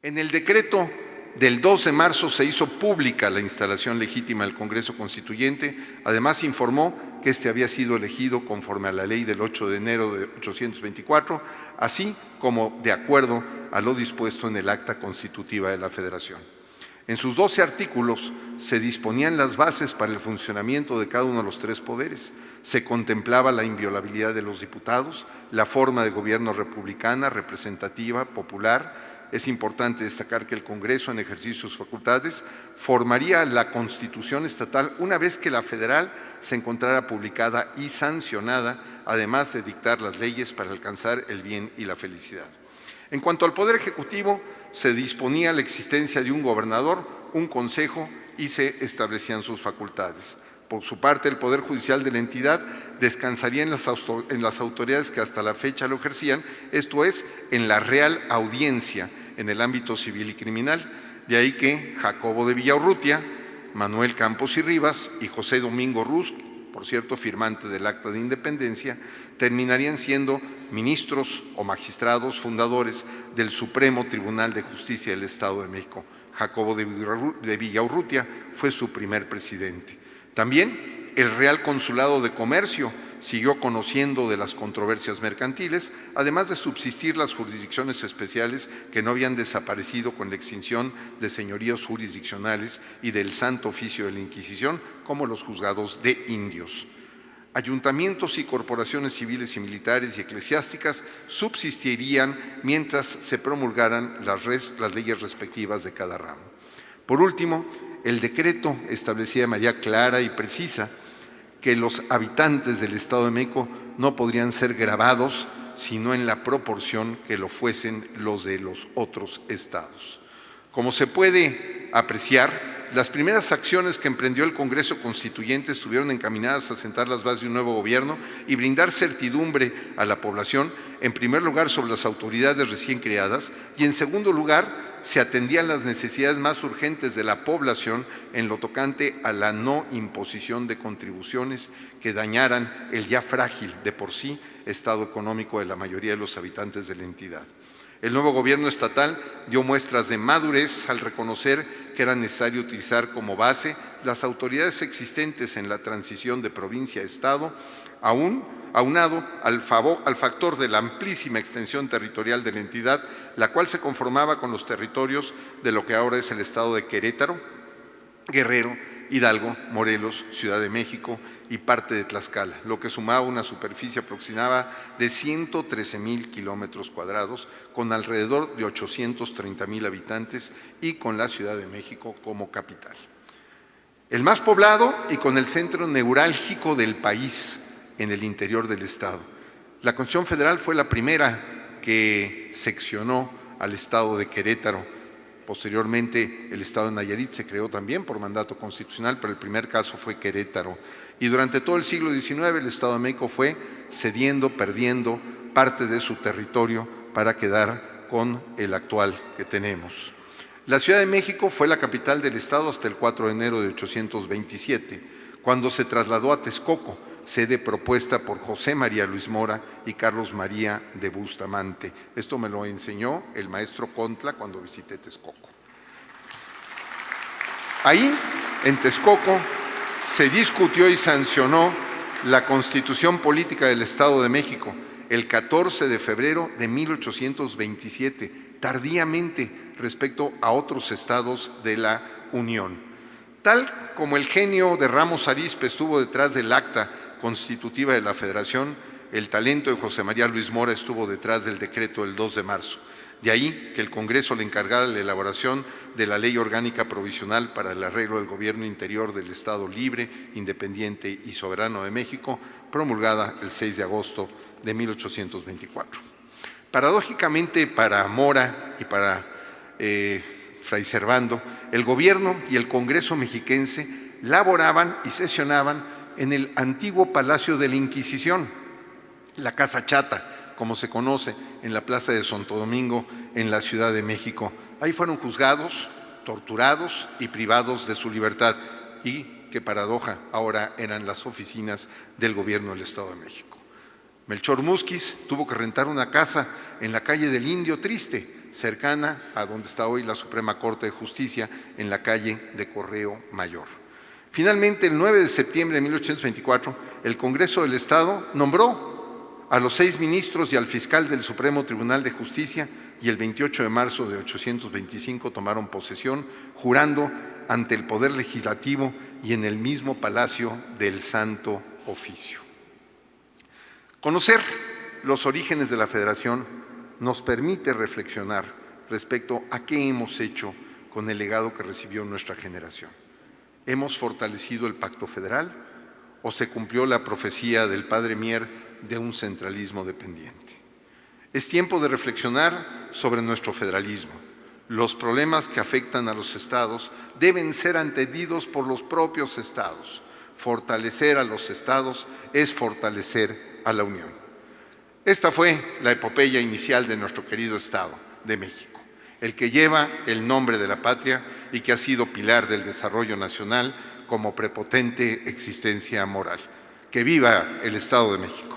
En el decreto del 2 de marzo se hizo pública la instalación legítima del Congreso Constituyente. Además, informó que este había sido elegido conforme a la ley del 8 de enero de 1824, así como de acuerdo a lo dispuesto en el Acta Constitutiva de la Federación. En sus 12 artículos se disponían las bases para el funcionamiento de cada uno de los tres poderes. Se contemplaba la inviolabilidad de los diputados, la forma de gobierno republicana, representativa, popular. Es importante destacar que el Congreso, en ejercicio de sus facultades, formaría la Constitución estatal una vez que la federal se encontrara publicada y sancionada, además de dictar las leyes para alcanzar el bien y la felicidad. En cuanto al Poder Ejecutivo, se disponía la existencia de un gobernador, un consejo y se establecían sus facultades. Por su parte, el Poder Judicial de la entidad descansaría en las autoridades que hasta la fecha lo ejercían, esto es, en la Real Audiencia, en el ámbito civil y criminal. De ahí que Jacobo de Villaurrutia, Manuel Campos y Rivas y José Domingo Ruz, por cierto, firmante del Acta de Independencia, terminarían siendo ministros o magistrados fundadores del Supremo Tribunal de Justicia del Estado de México. Jacobo de Villaurrutia fue su primer presidente. También el Real Consulado de Comercio siguió conociendo de las controversias mercantiles, además de subsistir las jurisdicciones especiales que no habían desaparecido con la extinción de señoríos jurisdiccionales y del Santo Oficio de la Inquisición, como los juzgados de indios. Ayuntamientos y corporaciones civiles y militares y eclesiásticas subsistirían mientras se promulgaran las leyes respectivas de cada ramo. Por último, el decreto establecía de manera clara y precisa que los habitantes del Estado de México no podrían ser gravados sino en la proporción que lo fuesen los de los otros estados. Como se puede apreciar, las primeras acciones que emprendió el Congreso Constituyente estuvieron encaminadas a sentar las bases de un nuevo gobierno y brindar certidumbre a la población, en primer lugar sobre las autoridades recién creadas y en segundo lugar se atendían las necesidades más urgentes de la población en lo tocante a la no imposición de contribuciones que dañaran el ya frágil de por sí estado económico de la mayoría de los habitantes de la entidad. El nuevo gobierno estatal dio muestras de madurez al reconocer que era necesario utilizar como base las autoridades existentes en la transición de provincia a Estado, aunado al factor de la amplísima extensión territorial de la entidad, la cual se conformaba con los territorios de lo que ahora es el estado de Querétaro, Guerrero, Hidalgo, Morelos, Ciudad de México y parte de Tlaxcala, lo que sumaba una superficie aproximada de 113,000 kilómetros cuadrados, con alrededor de 830,000 habitantes y con la Ciudad de México como capital. El más poblado y con el centro neurálgico del país en el interior del estado. La Constitución Federal fue la primera que seccionó al estado de Querétaro. Posteriormente, el estado de Nayarit se creó también por mandato constitucional, pero el primer caso fue Querétaro. Y durante todo el siglo XIX, el Estado de México fue cediendo, perdiendo parte de su territorio para quedar con el actual que tenemos. La Ciudad de México fue la capital del estado hasta el 4 de enero de 1827, cuando se trasladó a Texcoco, sede propuesta por José María Luis Mora y Carlos María de Bustamante. Esto me lo enseñó el maestro Contla cuando visité Texcoco. Ahí, en Texcoco, se discutió y sancionó la Constitución Política del Estado de México el 14 de febrero de 1827, tardíamente respecto a otros estados de la Unión. Tal como el genio de Ramos Arizpe estuvo detrás del Acta Constitutiva de la Federación, el talento de José María Luis Mora estuvo detrás del decreto del 2 de marzo. De ahí que el Congreso le encargara la elaboración de la Ley Orgánica Provisional para el arreglo del gobierno interior del Estado Libre, Independiente y Soberano de México, promulgada el 6 de agosto de 1824. Paradójicamente para Mora y para Fray Servando, el gobierno y el Congreso mexiquense laboraban y sesionaban en el antiguo Palacio de la Inquisición, la Casa Chata, como se conoce, en la Plaza de Santo Domingo, en la Ciudad de México. Ahí fueron juzgados, torturados y privados de su libertad. Y, qué paradoja, ahora eran las oficinas del gobierno del Estado de México. Melchor Musquiz tuvo que rentar una casa en la calle del Indio Triste cercana a donde está hoy la Suprema Corte de Justicia, en la calle de Correo Mayor. Finalmente, el 9 de septiembre de 1824, el Congreso del Estado nombró a los 6 ministros y al fiscal del Supremo Tribunal de Justicia, y el 28 de marzo de 1825 tomaron posesión, jurando ante el Poder Legislativo y en el mismo Palacio del Santo Oficio. Conocer los orígenes de la Federación nos permite reflexionar respecto a qué hemos hecho con el legado que recibió nuestra generación. ¿Hemos fortalecido el Pacto Federal o se cumplió la profecía del padre Mier de un centralismo dependiente? Es tiempo de reflexionar sobre nuestro federalismo. Los problemas que afectan a los estados deben ser entendidos por los propios estados. Fortalecer a los estados es fortalecer a la Unión. Esta fue la epopeya inicial de nuestro querido Estado de México, el que lleva el nombre de la patria y que ha sido pilar del desarrollo nacional como prepotente existencia moral. ¡Que viva el Estado de México!